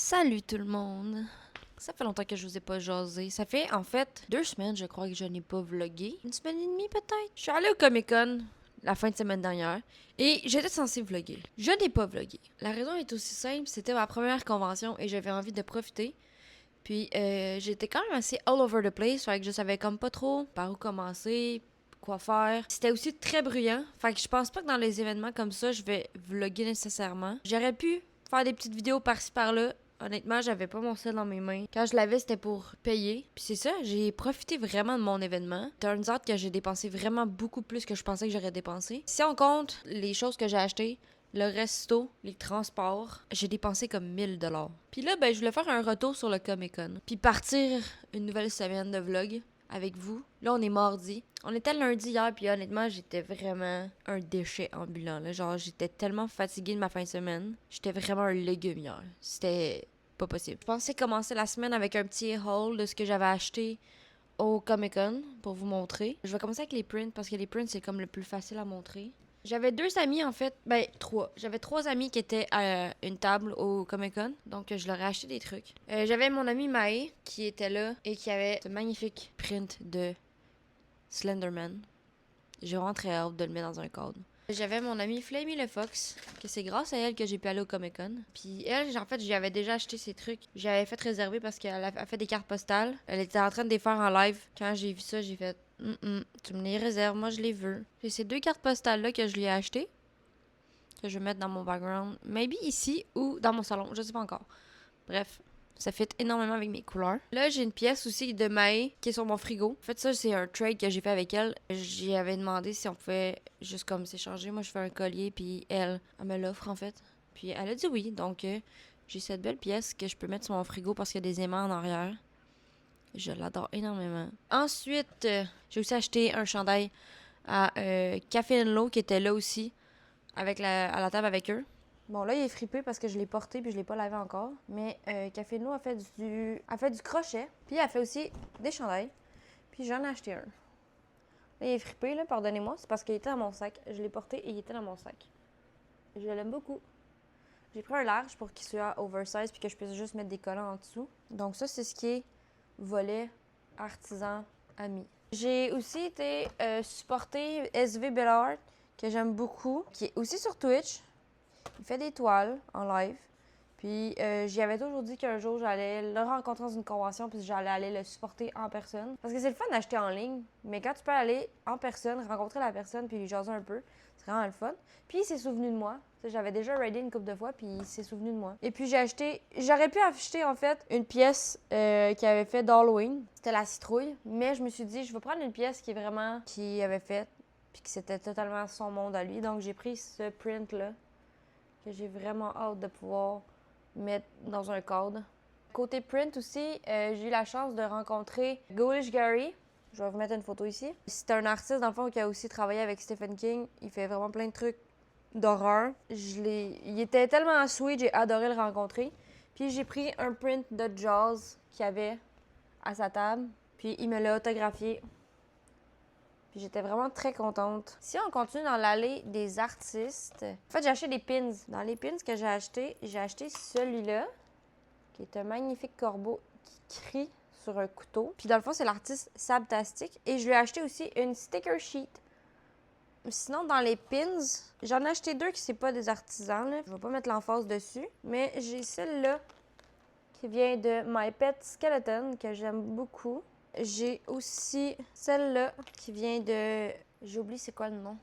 Salut tout le monde! Ça fait longtemps que je vous ai pas jasé. Ça fait en fait 2 semaines, je crois, que je n'ai pas vlogué. 1 semaine et demie peut-être. Je suis allée au Comic-Con la fin de semaine dernière et j'étais censée vlogger. Je n'ai pas vlogué. La raison est aussi simple, c'était ma première convention et j'avais envie de profiter. Puis j'étais quand même assez all over the place, fait que je savais comme pas trop par où commencer, quoi faire. C'était aussi très bruyant, fait que je pense pas que dans les événements comme ça, je vais vlogger nécessairement. J'aurais pu faire des petites vidéos par-ci par-là. Honnêtement, j'avais pas mon sel dans mes mains. Quand je l'avais, c'était pour payer. Puis c'est ça, j'ai profité vraiment de mon événement. Turns out que j'ai dépensé vraiment beaucoup plus que je pensais que j'aurais dépensé. Si on compte les choses que j'ai achetées, le resto, les transports, j'ai dépensé comme 1000 $. Puis là, ben, je voulais faire un retour sur le Comic-Con. Puis partir une nouvelle semaine de vlog avec vous. Là, on est mardi. On était lundi hier, puis honnêtement, j'étais vraiment un déchet ambulant. Là. Genre, j'étais tellement fatiguée de ma fin de semaine. J'étais vraiment un légume hier. C'était pas possible. Je pensais commencer la semaine avec un petit haul de ce que j'avais acheté au Comic-Con pour vous montrer. Je vais commencer avec les prints parce que les prints, c'est comme le plus facile à montrer. J'avais 2 amis en fait, ben 3. J'avais 3 amis qui étaient à une table au Comic-Con, donc je leur ai acheté des trucs. J'avais mon ami Mae qui était là et qui avait ce magnifique print de Slenderman. J'ai vraiment très hâte de le mettre dans un cadre. J'avais mon amie Flamey le Fox, que c'est grâce à elle que j'ai pu aller au Comic-Con. Puis elle, en fait, j'y avais déjà acheté ses trucs. J'avais fait réserver parce qu'elle a fait des cartes postales. Elle était en train de les faire en live. Quand j'ai vu ça, j'ai fait tu me les réserves, moi je les veux. C'est ces 2 cartes postales-là que je lui ai achetées. Que je vais mettre dans mon background. Maybe ici ou dans mon salon, je sais pas encore. Bref, ça fit énormément avec mes couleurs. Là, j'ai une pièce aussi de Mae qui est sur mon frigo. En fait, ça, c'est un trade que j'ai fait avec elle. J'y avais demandé si on pouvait juste comme s'échanger. Moi, je fais un collier, puis elle me l'offre, en fait. Puis elle a dit oui. Donc, j'ai cette belle pièce que je peux mettre sur mon frigo parce qu'il y a des aimants en arrière. Je l'adore énormément. Ensuite, j'ai aussi acheté un chandail à Café Low qui était là aussi à la table avec eux. Bon, là, il est fripé parce que je l'ai porté puis je l'ai pas lavé encore. Mais Café Noix a fait du crochet. Puis elle a fait aussi des chandails. Puis j'en ai acheté un. Là, il est fripé, là, pardonnez-moi. C'est parce qu'il était dans mon sac. Je l'ai porté et il était dans mon sac. Je l'aime beaucoup. J'ai pris un large pour qu'il soit oversize puis que je puisse juste mettre des collants en dessous. Donc ça, c'est ce qui est volet artisan ami. J'ai aussi été supporter SV Bellart, que j'aime beaucoup, qui est aussi sur Twitch. Il fait des toiles en live. Puis j'y avais toujours dit qu'un jour j'allais le rencontrer dans une convention puis j'allais aller le supporter en personne. Parce que c'est le fun d'acheter en ligne, mais quand tu peux aller en personne, rencontrer la personne puis lui jaser un peu, c'est vraiment le fun. Puis il s'est souvenu de moi. T'sais, j'avais déjà raidé une couple de fois puis il s'est souvenu de moi. Et puis j'aurais pu acheter en fait une pièce qu'il avait fait d'Halloween. C'était la citrouille, mais je me suis dit je vais prendre une pièce qui avait fait puis que c'était totalement son monde à lui. Donc j'ai pris ce print là que j'ai vraiment hâte de pouvoir mettre dans un cadre. Côté print aussi, j'ai eu la chance de rencontrer Ghoulish Gary. Je vais vous mettre une photo ici. C'est un artiste, dans le fond, qui a aussi travaillé avec Stephen King. Il fait vraiment plein de trucs d'horreur. Il était tellement sweet, j'ai adoré le rencontrer. Puis j'ai pris un print de Jaws qu'il y avait à sa table. Puis il me l'a autographié. Puis j'étais vraiment très contente. Si on continue dans l'allée des artistes, en fait, j'ai acheté des pins. Dans les pins que j'ai acheté celui-là, qui est un magnifique corbeau qui crie sur un couteau. Puis dans le fond, c'est l'artiste Sabtastic. Et je lui ai acheté aussi une sticker sheet. Sinon, dans les pins, j'en ai acheté 2 qui c'est pas des artisans. Là. Je vais pas mettre l'emphase dessus. Mais j'ai celle-là qui vient de My Pet Skeleton, que j'aime beaucoup. J'ai aussi celle-là qui vient de... J'ai oublié c'est quoi le nom.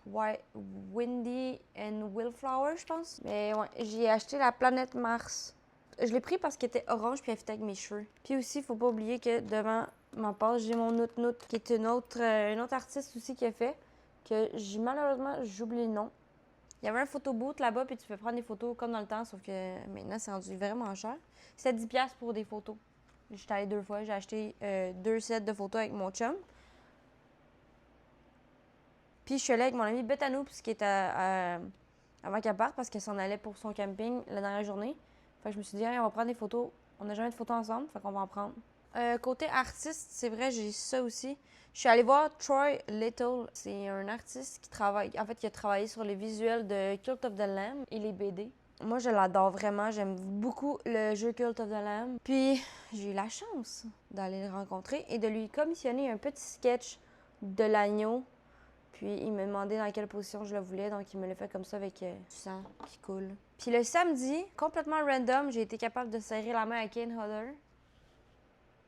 Windy and Willflower, je pense. Mais ouais, j'ai acheté la planète Mars. Je l'ai pris parce qu'elle était orange puis elle fitait avec mes cheveux. Puis aussi, faut pas oublier que devant ma page, j'ai mon Noot Noot, qui est une autre artiste aussi qui a fait, que malheureusement, j'oublie le nom. Il y avait un photo booth là-bas, puis tu peux prendre des photos comme dans le temps, sauf que maintenant, c'est rendu vraiment cher. C'était 10$ pour des photos. J'étais allée 2 fois. J'ai acheté 2 sets de photos avec mon chum. Puis je suis allée avec mon ami Betanou, qui était avant qu'elle parte, parce qu'elle s'en allait pour son camping la dernière journée. Fait que je me suis dit, hey, on va prendre des photos. On n'a jamais de photos ensemble, fait qu'on va en prendre. Côté artiste, c'est vrai, j'ai ça aussi. Je suis allée voir Troy Little. C'est un artiste qui a travaillé sur les visuels de Cult of the Lamb et les BD. Moi, je l'adore vraiment. J'aime beaucoup le jeu Cult of the Lamb. Puis, j'ai eu la chance d'aller le rencontrer et de lui commissionner un petit sketch de l'agneau. Puis, il m'a demandé dans quelle position je le voulais. Donc, il me l'a fait comme ça avec du sang qui coule. Puis, le samedi, complètement random, j'ai été capable de serrer la main à Kane Hodder,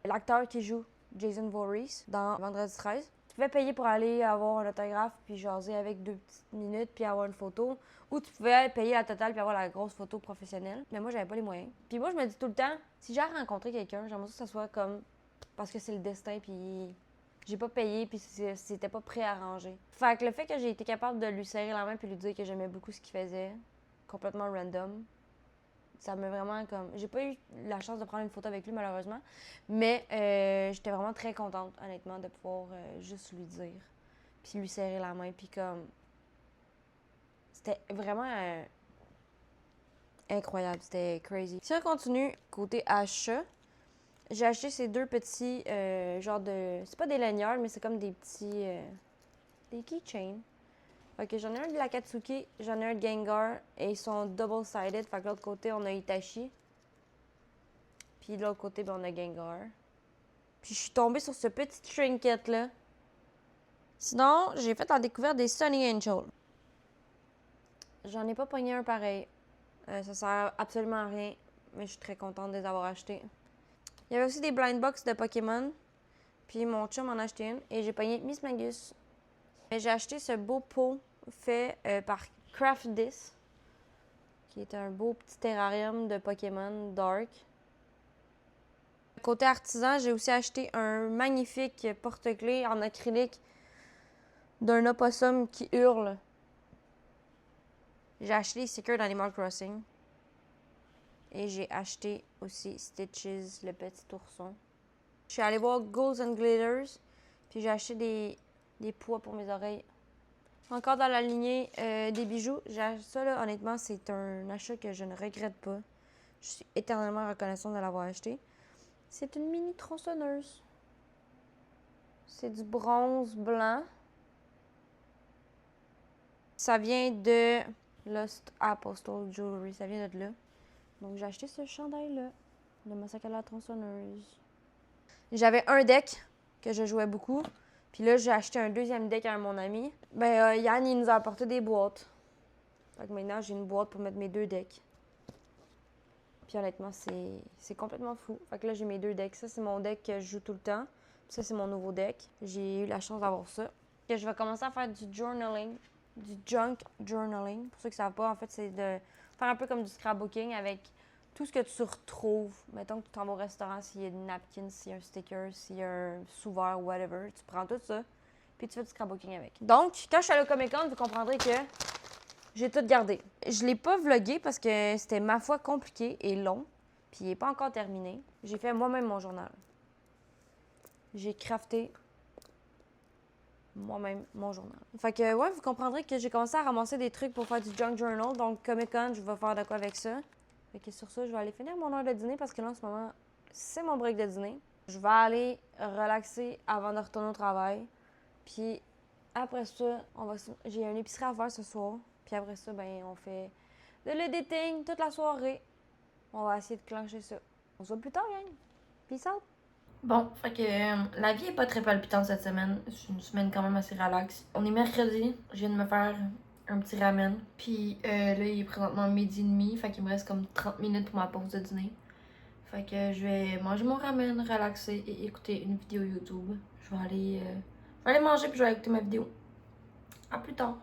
l'acteur qui joue Jason Voorhees dans Vendredi 13. Tu pouvais payer pour aller avoir un autographe puis jaser avec 2 petites minutes puis avoir une photo. Ou tu pouvais payer la totale puis avoir la grosse photo professionnelle. Mais moi, j'avais pas les moyens. Puis moi, je me dis tout le temps, si j'ai rencontré quelqu'un, j'aimerais que ça soit comme... Parce que c'est le destin puis j'ai pas payé puis c'était pas préarrangé. Fait que le fait que j'ai été capable de lui serrer la main puis lui dire que j'aimais beaucoup ce qu'il faisait, complètement random, ça m'a vraiment comme... J'ai pas eu la chance de prendre une photo avec lui, malheureusement. Mais j'étais vraiment très contente, honnêtement, de pouvoir juste lui dire. Puis lui serrer la main. Puis comme... C'était vraiment incroyable. C'était crazy. Si on continue, côté achat, j'ai acheté ces 2 petits genre de... C'est pas des lanyards, mais c'est comme des petits... des keychains. Ok, j'en ai un de l'Akatsuki, j'en ai un de Gengar, et ils sont double-sided. Fait que de l'autre côté, on a Itachi. Puis de l'autre côté, ben, on a Gengar. Puis je suis tombée sur ce petit trinket-là. Sinon, j'ai fait la découverte des Sunny Angel. J'en ai pas pogné un pareil. Ça sert absolument à rien, mais je suis très contente de les avoir achetés. Il y avait aussi des blind box de Pokémon. Puis mon chum en a acheté une, et j'ai pogné Miss Magus. J'ai acheté ce beau pot fait par Craft This, qui est un beau petit terrarium de Pokémon Dark. Côté artisan, j'ai aussi acheté un magnifique porte-clés en acrylique d'un opossum qui hurle. J'ai acheté Secret Animal Crossing. Et j'ai acheté aussi Stitches, le petit ourson. Je suis allée voir Golds and Glitters, puis j'ai acheté des pois pour mes oreilles. Encore dans la lignée des bijoux, ça là, honnêtement, c'est un achat que je ne regrette pas. Je suis éternellement reconnaissante de l'avoir acheté. C'est une mini tronçonneuse. C'est du bronze blanc. Ça vient de Lost Apostle Jewelry, ça vient de là. Donc j'ai acheté ce chandail-là de Massacre à la tronçonneuse. J'avais un deck que je jouais beaucoup. Puis là, j'ai acheté un deuxième deck à mon ami. Yann, il nous a apporté des boîtes. Fait que maintenant, j'ai une boîte pour mettre mes 2 decks. Puis honnêtement, c'est complètement fou. Fait que là, j'ai mes 2 decks. Ça, c'est mon deck que je joue tout le temps. Puis ça, c'est mon nouveau deck. J'ai eu la chance d'avoir ça. Et je vais commencer à faire du journaling. Du junk journaling. Pour ceux qui ne savent pas, en fait, c'est de faire un peu comme du scrapbooking avec tout ce que tu retrouves. Mettons que tu t'en vas au restaurant, s'il y a une napkin, s'il y a un sticker, s'il y a un sous-verre, whatever. Tu prends tout ça, puis tu fais du scrapbooking avec. Donc, quand je suis allée au Comic-Con, vous comprendrez que j'ai tout gardé. Je l'ai pas vlogué parce que c'était, ma foi, compliqué et long, puis il n'est pas encore terminé. J'ai fait moi-même mon journal. J'ai crafté moi-même mon journal. Fait que, ouais, vous comprendrez que j'ai commencé à ramasser des trucs pour faire du junk journal. Donc, Comic-Con, je vais faire de quoi avec ça. Fait que sur ça, je vais aller finir mon heure de dîner parce que là, en ce moment, c'est mon break de dîner. Je vais aller relaxer avant de retourner au travail. Puis après ça, j'ai une épicerie à faire ce soir. Puis après ça, ben on fait de l'editing toute la soirée. On va essayer de clencher ça. On se voit plus tard, gang. Peace out. Bon, fait que la vie est pas très palpitante cette semaine. C'est une semaine quand même assez relax. On est mercredi. Je viens de me faire un petit ramen. Puis là, il est présentement 12h30. Fait qu'il me reste comme 30 minutes pour ma pause de dîner. Fait que je vais manger mon ramen, relaxer et écouter une vidéo YouTube. Je vais aller manger puis je vais aller écouter ma vidéo. À plus tard.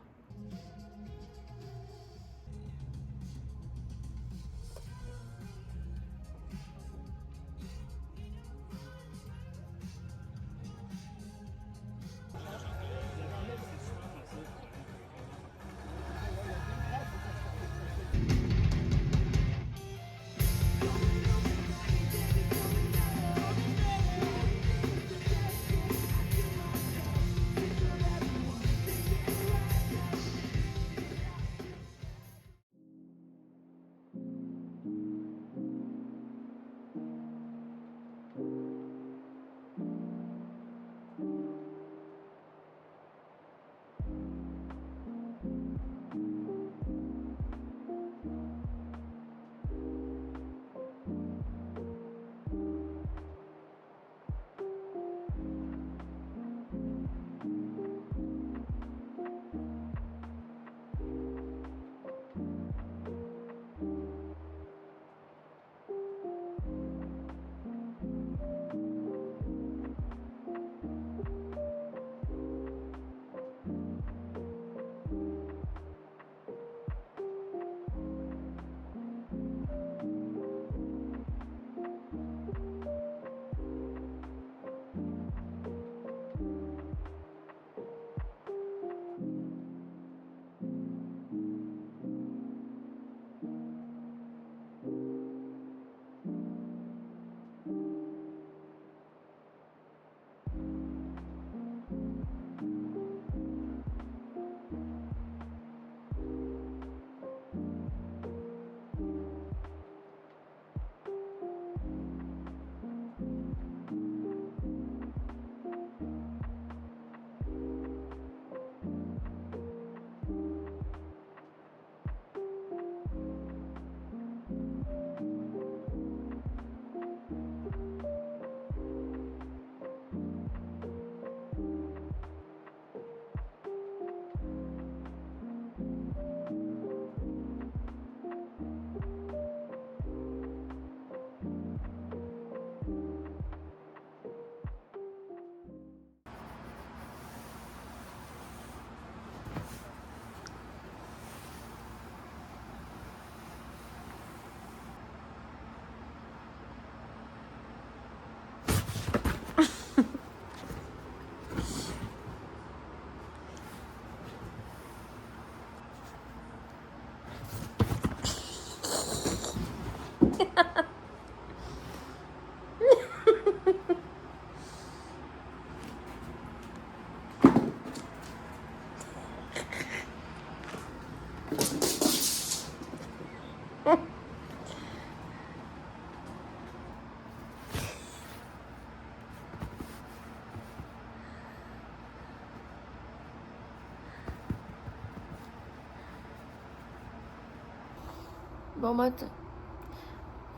Bon matin.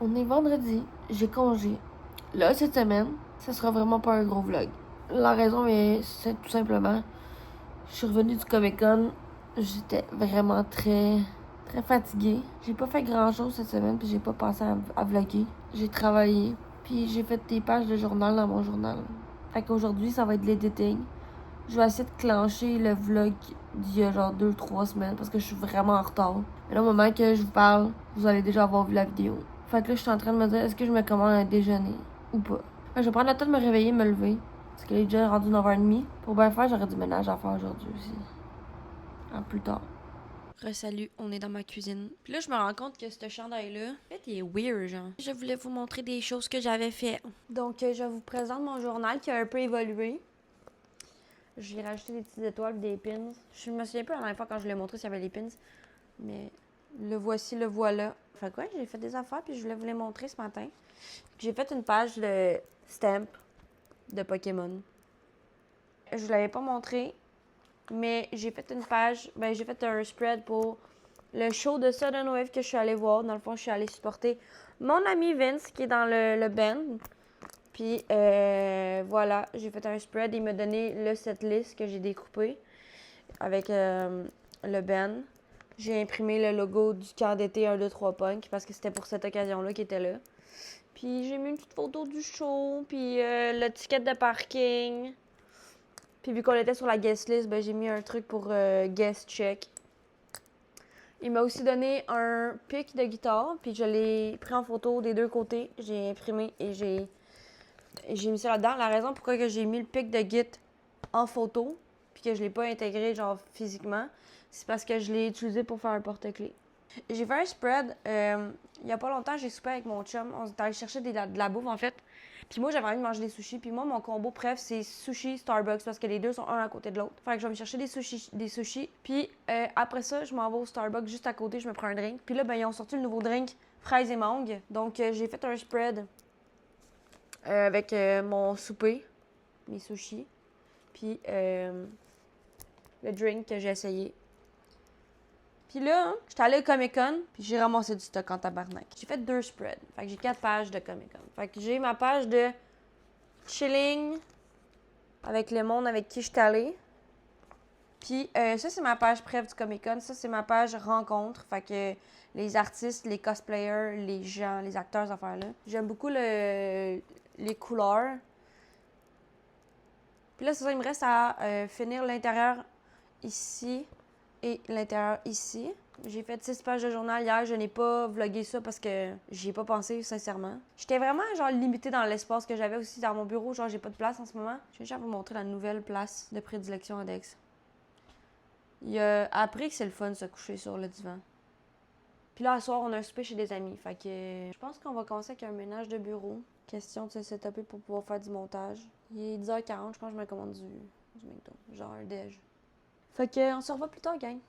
On est vendredi, j'ai congé. Là, cette semaine, ça sera vraiment pas un gros vlog. La raison est tout simplement, je suis revenue du Comic-Con, j'étais vraiment très fatiguée. J'ai pas fait grand chose cette semaine, puis j'ai pas pensé à vlogger. J'ai travaillé, puis j'ai fait des pages de journal dans mon journal. Fait qu'aujourd'hui, ça va être l'editing. Je vais essayer de clencher le vlog d'il y a genre 2-3 semaines parce que je suis vraiment en retard. Mais là, au moment que je vous parle, vous allez déjà avoir vu la vidéo. Fait que là, je suis en train de me dire, est-ce que je me commande un déjeuner ou pas? Fait que je vais prendre le temps de me réveiller, me lever. Parce qu'il est déjà rendu 9h30. Pour bien faire, j'aurais du ménage à faire aujourd'hui aussi. À plus tard. Salut, on est dans ma cuisine. Puis là, je me rends compte que ce chandail-là, en fait, il est weird, genre. Je voulais vous montrer des choses que j'avais fait. Donc, je vous présente mon journal qui a un peu évolué. J'ai rajouté des petites étoiles et des pins. Je me souviens pas la dernière fois quand je l'ai montré s'il y avait les pins. Mais le voici, le voilà. Fait quoi, j'ai fait des affaires puis je voulais vous les montrer ce matin. J'ai fait une page de stamp de Pokémon. Je vous l'avais pas montré, mais j'ai fait une page, j'ai fait un spread pour le show de Sudden Wave que je suis allée voir. Dans le fond, je suis allée supporter mon ami Vince qui est dans le band. Puis voilà, j'ai fait un spread. Il m'a donné le setlist que j'ai découpé avec le band. J'ai imprimé le logo du camp d'été 1, 2, 3 Punk parce que c'était pour cette occasion-là qu'il était là. Puis j'ai mis une petite photo du show, puis le ticket de parking. Puis vu qu'on était sur la guest list, j'ai mis un truc pour guest check. Il m'a aussi donné un pic de guitare, puis je l'ai pris en photo des deux côtés. J'ai imprimé et j'ai mis ça là-dedans. La raison pourquoi que j'ai mis le pic de git en photo, puis que je l'ai pas intégré genre physiquement, c'est parce que je l'ai utilisé pour faire un porte-clés. J'ai fait un spread. Il y a pas longtemps, j'ai soupé avec mon chum. On est allé chercher de la bouffe, en fait. Puis moi, j'avais envie de manger des sushis. Puis moi, mon combo préf, c'est sushi Starbucks parce que les deux sont un à côté de l'autre. Fait que je vais me chercher des sushis. Puis après ça, je m'en vais au Starbucks juste à côté. Je me prends un drink. Puis là, ils ont sorti le nouveau drink fraise et mangue. Donc, j'ai fait un spread avec mon souper, mes sushis. Puis le drink que j'ai essayé. Puis là, j'étais allée au Comic-Con, puis j'ai ramassé du stock en tabarnak. J'ai fait 2 spreads. Fait que j'ai 4 pages de Comic-Con. Fait que j'ai ma page de chilling avec le monde avec qui je suis allée. Puis ça, c'est ma page préf du Comic-Con. Ça, c'est ma page rencontre. Fait que les artistes, les cosplayers, les gens, les acteurs, ces affaires-là. J'aime beaucoup les couleurs. Puis là, c'est ça, il me reste à finir l'intérieur ici et l'intérieur ici. J'ai fait 6 pages de journal hier. Je n'ai pas vlogué ça parce que j'y ai pas pensé, sincèrement. J'étais vraiment, genre, limitée dans l'espace que j'avais aussi dans mon bureau. Genre, j'ai pas de place en ce moment. Je vais juste vous montrer la nouvelle place de prédilection Index. Il a appris que c'est le fun de se coucher sur le divan. Puis là, ce soir, on a un souper chez des amis. Fait que je pense qu'on va commencer avec un ménage de bureau. Question de se setuper pour pouvoir faire du montage. Il est 10h40, je pense que je me commande du McDo. Genre un déj. Fait que on se revoit plus tard, gang.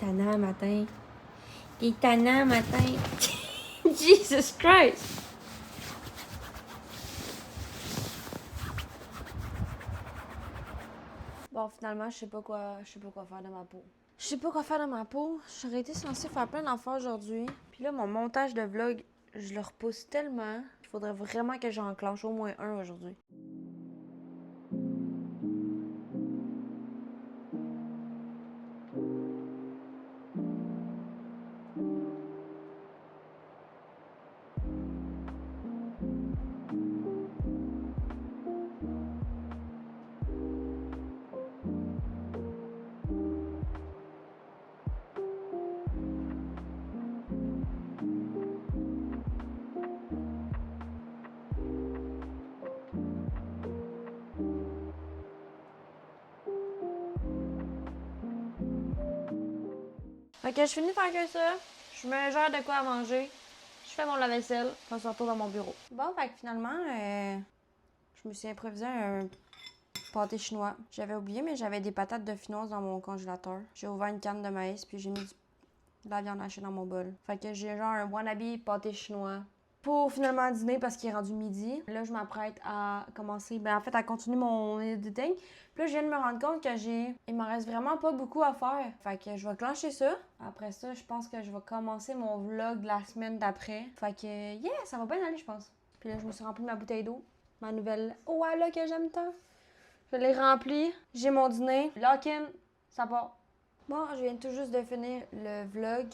Tannant matin. T'es tannant matin. Jesus Christ! Bon, finalement, je sais pas quoi faire de ma peau. Je sais pas quoi faire de ma peau. J'aurais été censée faire plein d'enfants aujourd'hui. Puis là, mon montage de vlog, je le repousse tellement. Il faudrait vraiment que j'enclenche au moins un aujourd'hui. Fait que je finis de faire que ça. Je me gère de quoi à manger. Je fais mon lave-vaisselle. Puis on se retrouve dans mon bureau. Bon, fait que finalement, je me suis improvisé un pâté chinois. J'avais oublié, mais j'avais des patates de finance dans mon congélateur. J'ai ouvert une canne de maïs, puis j'ai mis de la viande hachée dans mon bol. Fait que j'ai genre un wannabe pâté chinois pour finalement dîner parce qu'il est rendu midi. Là, je m'apprête à commencer, à continuer mon editing. Puis là, je viens de me rendre compte que il m'en reste vraiment pas beaucoup à faire. Fait que je vais clencher ça. Après ça, je pense que je vais commencer mon vlog la semaine d'après. Fait que, yeah, ça va bien aller, je pense. Puis là, je me suis rempli ma bouteille d'eau. Ma nouvelle Owala que j'aime tant. Je l'ai remplie. J'ai mon dîner. Lock-in, ça part. Bon, je viens tout juste de finir le vlog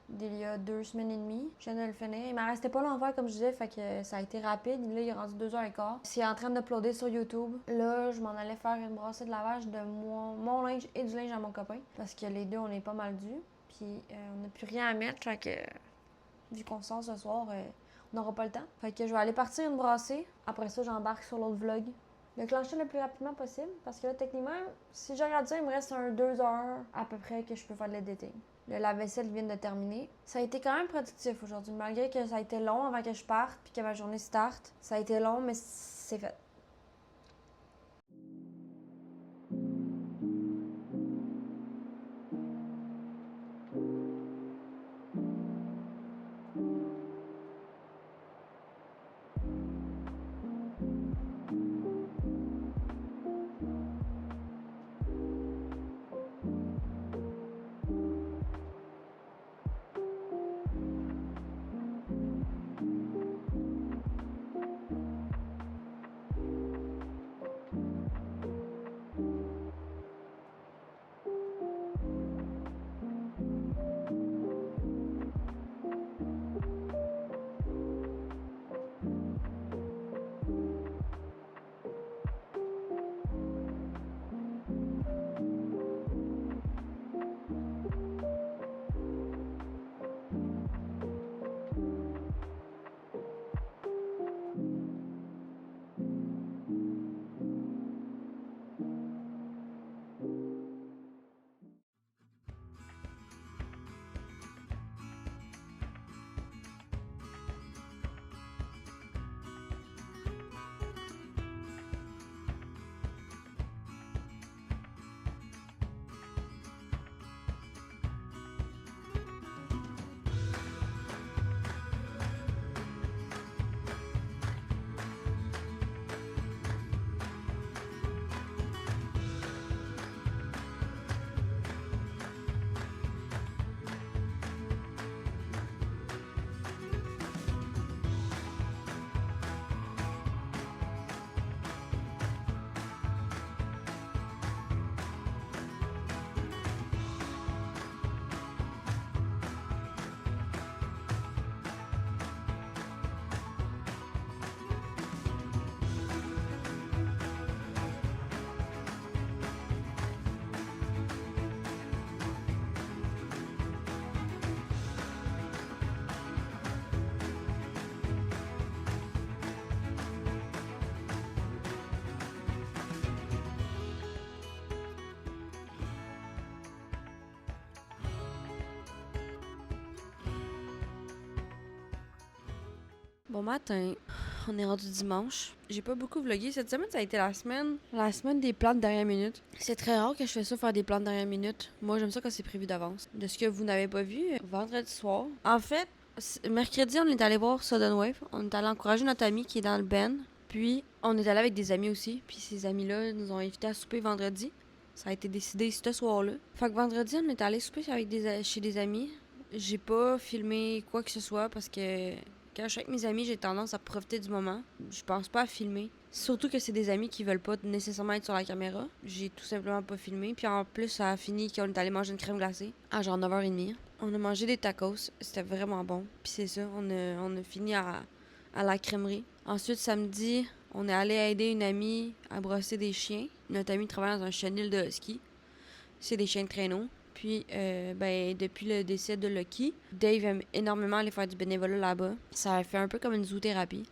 d'il y a 2 semaines et demie. Je viens de le finir. Il m'en restait pas longtemps, comme je disais, fait que ça a été rapide. Là, il est rendu 2h15. C'est en train d'uploader sur YouTube. Là, je m'en allais faire une brassée de lavage de mon linge et du linge à mon copain. Parce que les deux, on est pas mal durs. Puis, on n'a plus rien à mettre, fait que, vu qu'on sort ce soir, on n'aura pas le temps. Fait que je vais aller partir une brassée. Après ça, j'embarque sur l'autre vlog. Le clencher le plus rapidement possible, parce que là, techniquement, si je regarde ça, il me reste 2 heures à peu près que je peux faire de l'editing. Le lave-vaisselle vient de terminer. Ça a été quand même productif aujourd'hui, malgré que ça a été long avant que je parte, puis que ma journée starte. Ça a été long, mais c'est fait. Bon matin, on est rendu dimanche. J'ai pas beaucoup vlogué. Cette semaine, ça a été la semaine des plans de dernière minute. C'est très rare que je fais ça, faire des plans de dernière minute. Moi, j'aime ça quand c'est prévu d'avance. De ce que vous n'avez pas vu, vendredi soir. En fait, mercredi, on est allé voir Sudden Wave. On est allé encourager notre ami qui est dans le band. Puis, on est allé avec des amis aussi. Puis, ces amis-là nous ont invités à souper vendredi. Ça a été décidé ce soir-là. Fait que vendredi, on est allé souper chez des amis. J'ai pas filmé quoi que ce soit parce que quand je suis avec mes amis, j'ai tendance à profiter du moment. Je pense pas à filmer. Surtout que c'est des amis qui veulent pas nécessairement être sur la caméra. J'ai tout simplement pas filmé. Puis en plus, ça a fini qu'on est allé manger une crème glacée à genre 9h30. On a mangé des tacos. C'était vraiment bon. Puis c'est ça, on a fini à la crèmerie. Ensuite, samedi, on est allé aider une amie à brosser des chiens. Notre amie travaille dans un chenil de husky. C'est des chiens de traîneau. Puis, depuis le décès de Lucky, Dave aime énormément aller faire du bénévolat là-bas. Ça a fait un peu comme une zoothérapie.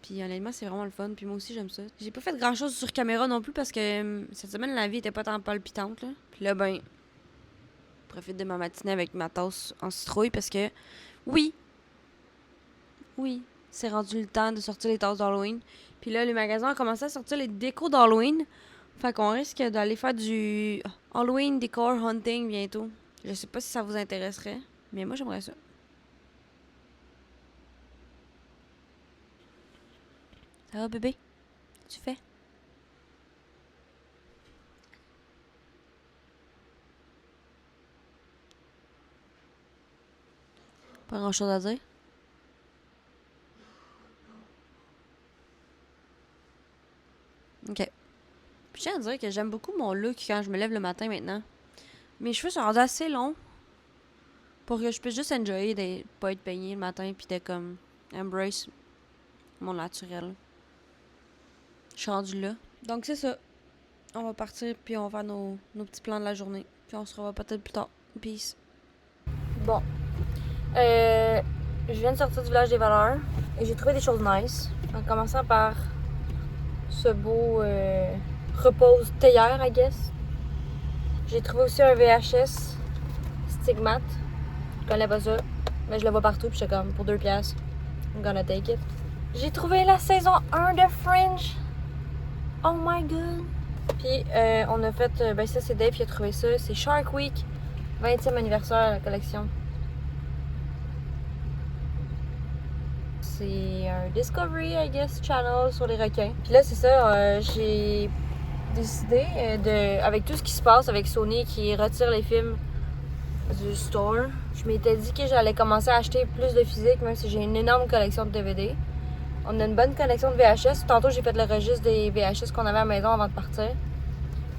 Puis, honnêtement, c'est vraiment le fun. Puis, moi aussi, j'aime ça. J'ai pas fait grand-chose sur caméra non plus parce que cette semaine, la vie était pas tant palpitante, là. Puis là, je profite de ma matinée avec ma tasse en citrouille parce que, oui, c'est rendu le temps de sortir les tasses d'Halloween. Puis là, les magasins ont commencé à sortir les décos d'Halloween. Fait qu'on risque d'aller faire du Halloween Decor Hunting bientôt. Je sais pas si ça vous intéresserait, mais moi j'aimerais ça. Ça va, bébé? Qu'est-ce que tu fais? Pas grand-chose à dire? Ok. Puis je tiens à dire que j'aime beaucoup mon look quand je me lève le matin maintenant. Mes cheveux sont rendus assez longs pour que je puisse juste enjoyer de pas être peignée le matin puis de comme embrace mon naturel. Je suis rendue là. Donc c'est ça. On va partir puis on va faire nos petits plans de la journée. Puis on se revoit peut-être plus tard. Peace. Bon. Je viens de sortir du village des valeurs et j'ai trouvé des choses nice. En commençant par ce beau repose théière, I guess. J'ai trouvé aussi un VHS Stigmate. Je connais pas ça, mais je le vois partout puis j'étais comme pour 2$. I'm gonna take it. J'ai trouvé la saison 1 de Fringe. Oh my god. Puis on a fait, ben ça c'est Dave qui a trouvé ça. C'est Shark Week, 20e anniversaire la collection. C'est un Discovery, I guess, channel sur les requins. Puis là, c'est ça, j'ai décidé avec tout ce qui se passe avec Sony qui retire les films du store, je m'étais dit que j'allais commencer à acheter plus de physique, même si j'ai une énorme collection de DVD. On a une bonne collection de VHS. Tantôt, j'ai fait le registre des VHS qu'on avait à la maison avant de partir.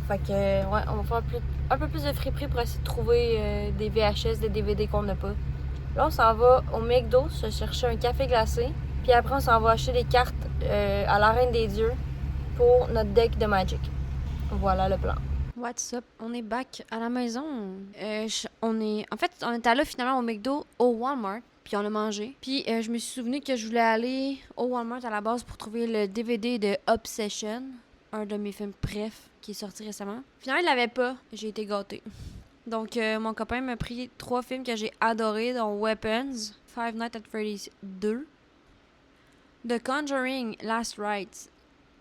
Fait que, ouais, on va faire un peu plus de friperie pour essayer de trouver des VHS, des DVD qu'on n'a pas. Là, on s'en va au McDo se chercher un café glacé. Puis après, on s'en va acheter des cartes à la Reine des Dieux pour notre deck de Magic. Voilà le plan. What's up? On est back à la maison. En fait, on était allé finalement au McDo, au Walmart, puis on a mangé. Puis je me suis souvenu que je voulais aller au Walmart à la base pour trouver le DVD de Obsession, un de mes films préf qui est sorti récemment. Finalement, il l'avait pas. J'ai été gâtée. Donc, mon copain m'a pris 3 films que j'ai adorés, dont Weapons, Five Nights at Freddy's 2, The Conjuring, Last Rites.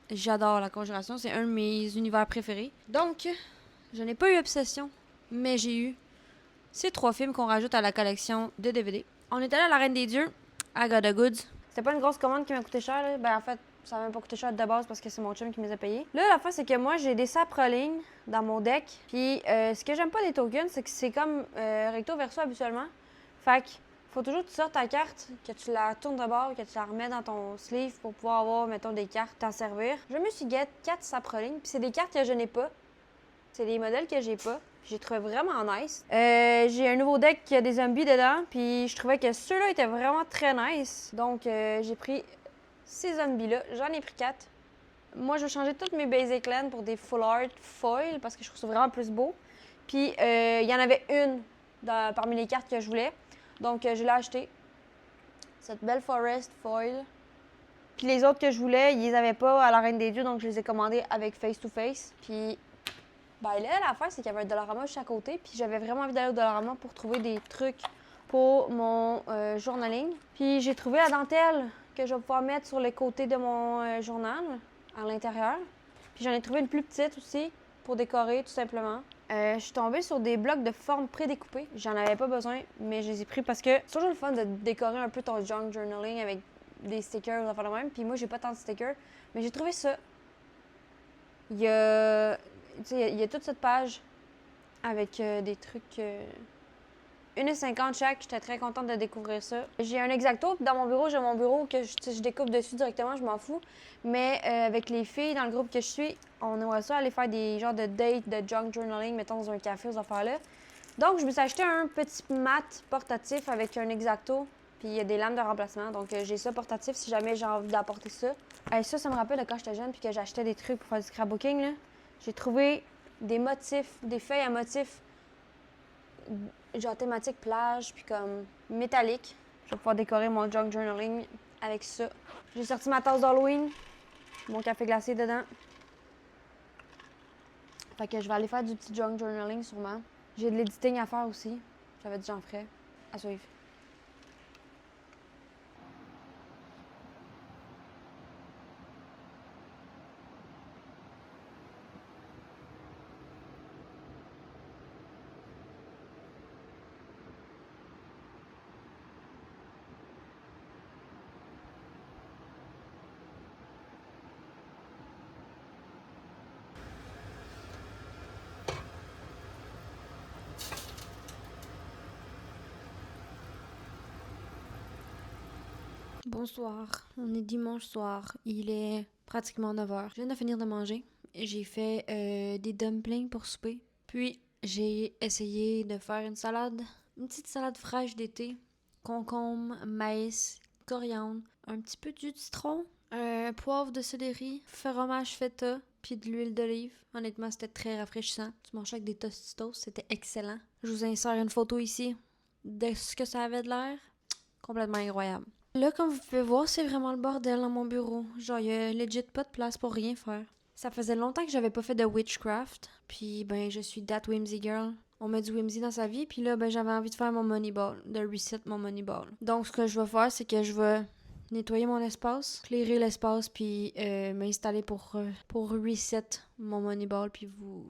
J'adore La Conjuration, c'est un de mes univers préférés. Donc, je n'ai pas eu Obsession, mais j'ai eu ces 3 films qu'on rajoute à la collection de DVD. On est allé à la Reine des Dieux, à God of Goods. C'était pas une grosse commande qui m'a coûté cher, là. Ben en fait, ça m'a même pas coûté cher de base parce que c'est mon chum qui me les a payés. Là, la fois, c'est que moi, j'ai des saprolignes dans mon deck. Puis, ce que j'aime pas des tokens, c'est que c'est comme recto verso habituellement. Fait que faut toujours que tu sortes ta carte, que tu la tournes de bord, que tu la remets dans ton sleeve pour pouvoir avoir, mettons, des cartes, t'en servir. Je me suis get 4 saprolignes, puis c'est des cartes que je n'ai pas. C'est des modèles que j'ai pas. J'ai trouvé vraiment nice. J'ai un nouveau deck qui a des zombies dedans, puis je trouvais que ceux-là étaient vraiment très nice. Donc, j'ai pris ces zombies-là. J'en ai pris 4. Moi, je vais changer toutes mes basic lands pour des full art foil parce que je trouve ça vraiment plus beau. Puis, il y en avait une parmi les cartes que je voulais. Donc, je l'ai acheté. Cette belle forest foil. Puis les autres que je voulais, ils les avaient pas à la Reine des Dieux, donc je les ai commandés avec Face to Face. Puis, ben là, l'affaire, c'est qu'il y avait un Dollarama juste à côté. Puis j'avais vraiment envie d'aller au Dollarama pour trouver des trucs pour mon journaling. Puis j'ai trouvé la dentelle que je vais pouvoir mettre sur le côté de mon journal, à l'intérieur. Puis j'en ai trouvé une plus petite aussi pour décorer, tout simplement. Je suis tombée sur des blocs de formes prédécoupées. J'en avais pas besoin, mais je les ai pris parce que c'est toujours le fun de décorer un peu ton junk journaling avec des stickers ou de même. Puis moi, j'ai pas tant de stickers, mais j'ai trouvé ça. Il y a toute cette page avec des trucs 1,50 chaque. J'étais très contente de découvrir ça. J'ai un X-Acto. Dans mon bureau, j'ai mon bureau que je découpe dessus directement, je m'en fous. Mais avec les filles dans le groupe que je suis, on aimerait ça aller faire des genres de dates, de junk journaling, mettons dans un café, aux affaires-là. Donc, je me suis acheté un petit mat portatif avec un X-Acto. Puis il y a des lames de remplacement. Donc, j'ai ça portatif si jamais j'ai envie d'apporter ça. Ça me rappelle de quand j'étais jeune puis que j'achetais des trucs pour faire du scrapbooking, là. J'ai trouvé des motifs, des feuilles à motifs, genre thématique plage, puis comme métallique. Je vais pouvoir décorer mon junk journaling avec ça. J'ai sorti ma tasse d'Halloween, mon café glacé dedans. Fait que je vais aller faire du petit junk journaling sûrement. J'ai de l'editing à faire aussi. J'avais dit j'en ferais. À suivre. Bonsoir, on est dimanche soir, il est pratiquement 9h. Je viens de finir de manger, j'ai fait des dumplings pour souper, puis j'ai essayé de faire une petite salade fraîche d'été, concombre, maïs, coriandre, un petit peu de citron, poivre de céleri, fromage feta, puis de l'huile d'olive. Honnêtement, c'était très rafraîchissant. Tu manges avec des tostitos, c'était excellent. Je vous insère une photo ici de ce que ça avait de l'air. Complètement incroyable. Là, comme vous pouvez voir, c'est vraiment le bordel dans mon bureau. Genre, y a legit pas de place pour rien faire. Ça faisait longtemps que j'avais pas fait de witchcraft. Puis, ben, je suis that whimsy girl. On met du whimsy dans sa vie. Puis là, ben, j'avais envie de faire mon money ball. De reset mon money ball. Donc, ce que je vais faire, c'est que je vais nettoyer mon espace, clairer l'espace, puis m'installer pour reset mon money ball, puis vous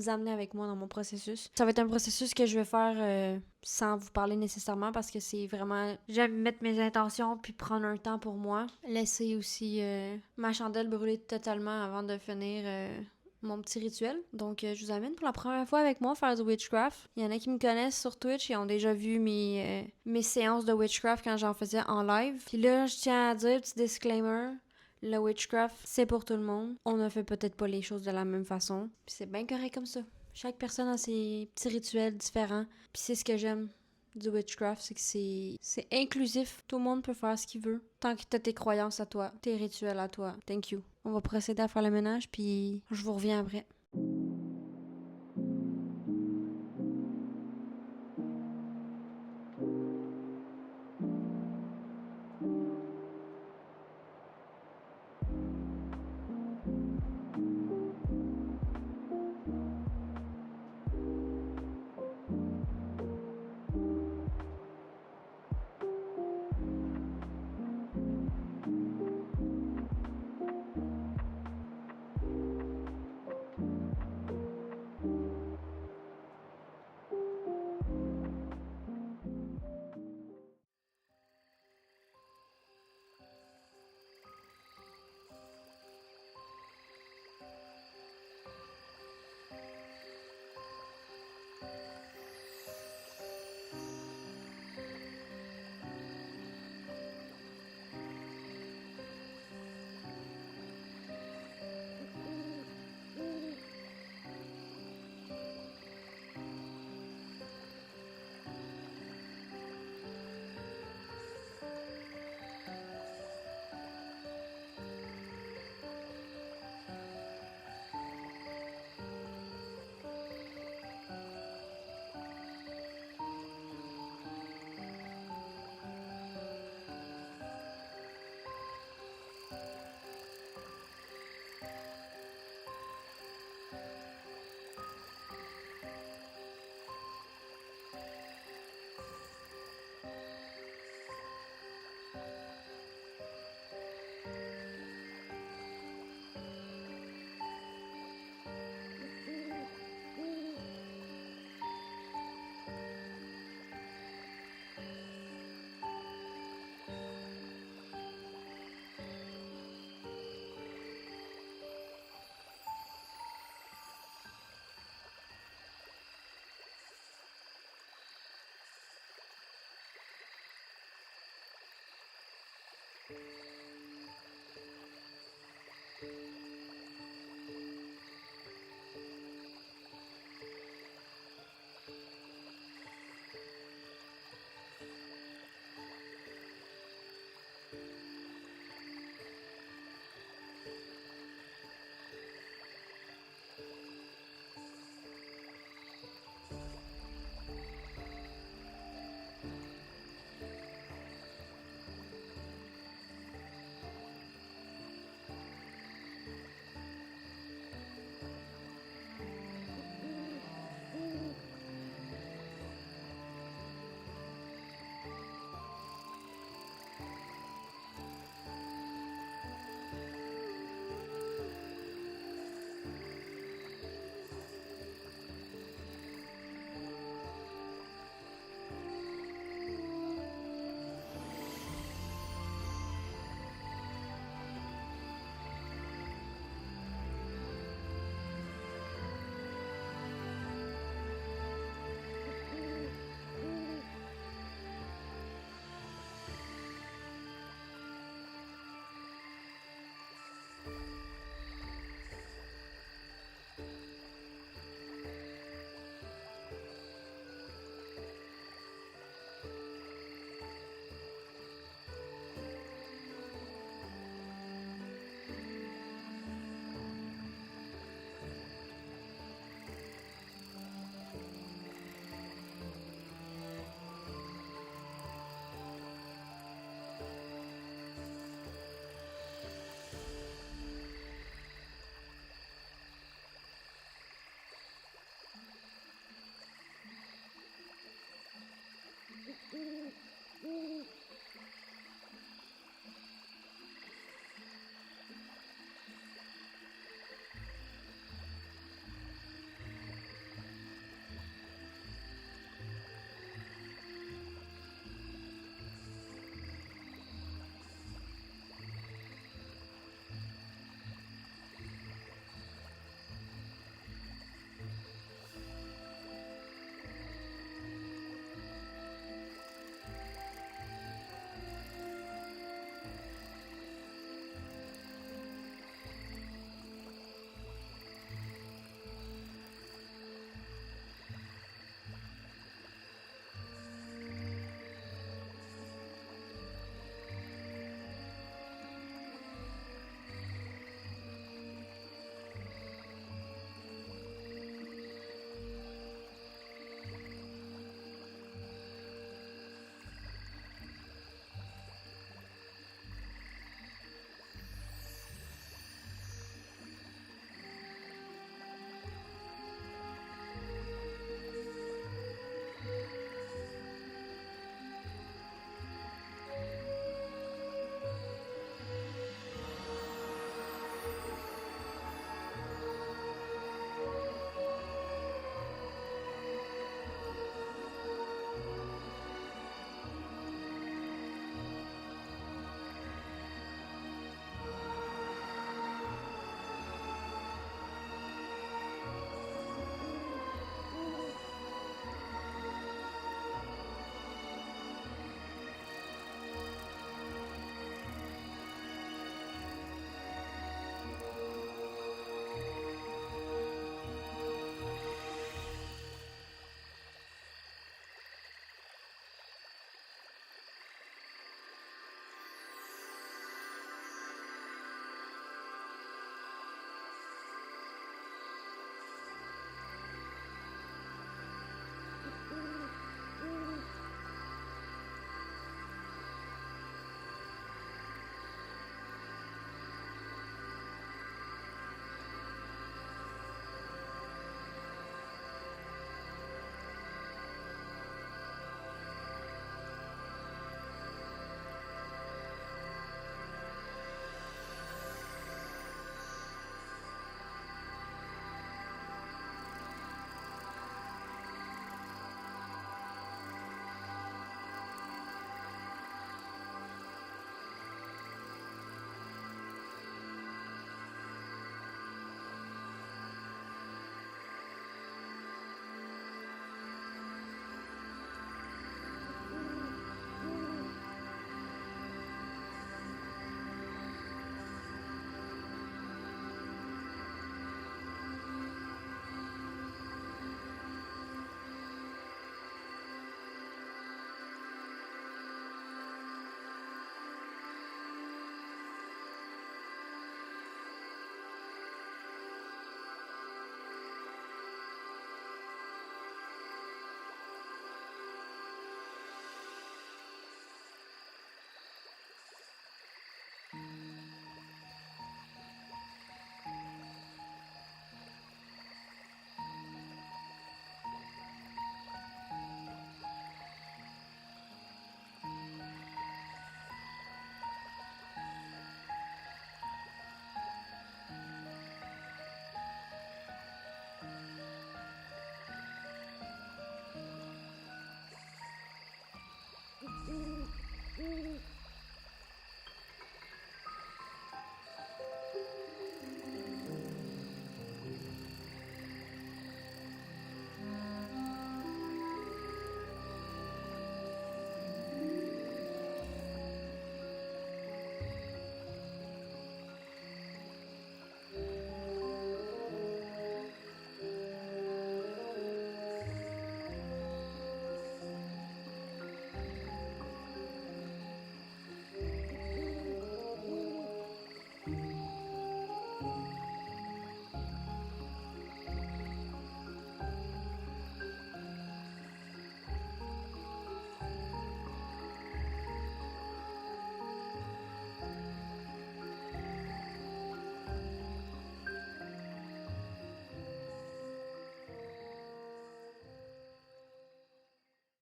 amener avec moi dans mon processus. Ça va être un processus que je vais faire sans vous parler nécessairement parce que c'est vraiment... J'aime mettre mes intentions puis prendre un temps pour moi. Laisser aussi ma chandelle brûler totalement avant de finir mon petit rituel. Donc, je vous amène pour la première fois avec moi faire du witchcraft. Il y en a qui me connaissent sur Twitch et ont déjà vu mes séances de witchcraft quand j'en faisais en live. Puis là, je tiens à dire, petit disclaimer, le witchcraft, c'est pour tout le monde. On ne fait peut-être pas les choses de la même façon. Puis c'est bien correct comme ça. Chaque personne a ses petits rituels différents. Puis c'est ce que j'aime du witchcraft, c'est que c'est inclusif. Tout le monde peut faire ce qu'il veut. Tant que t'as tes croyances à toi, tes rituels à toi. Thank you. On va procéder à faire le ménage, puis je vous reviens après.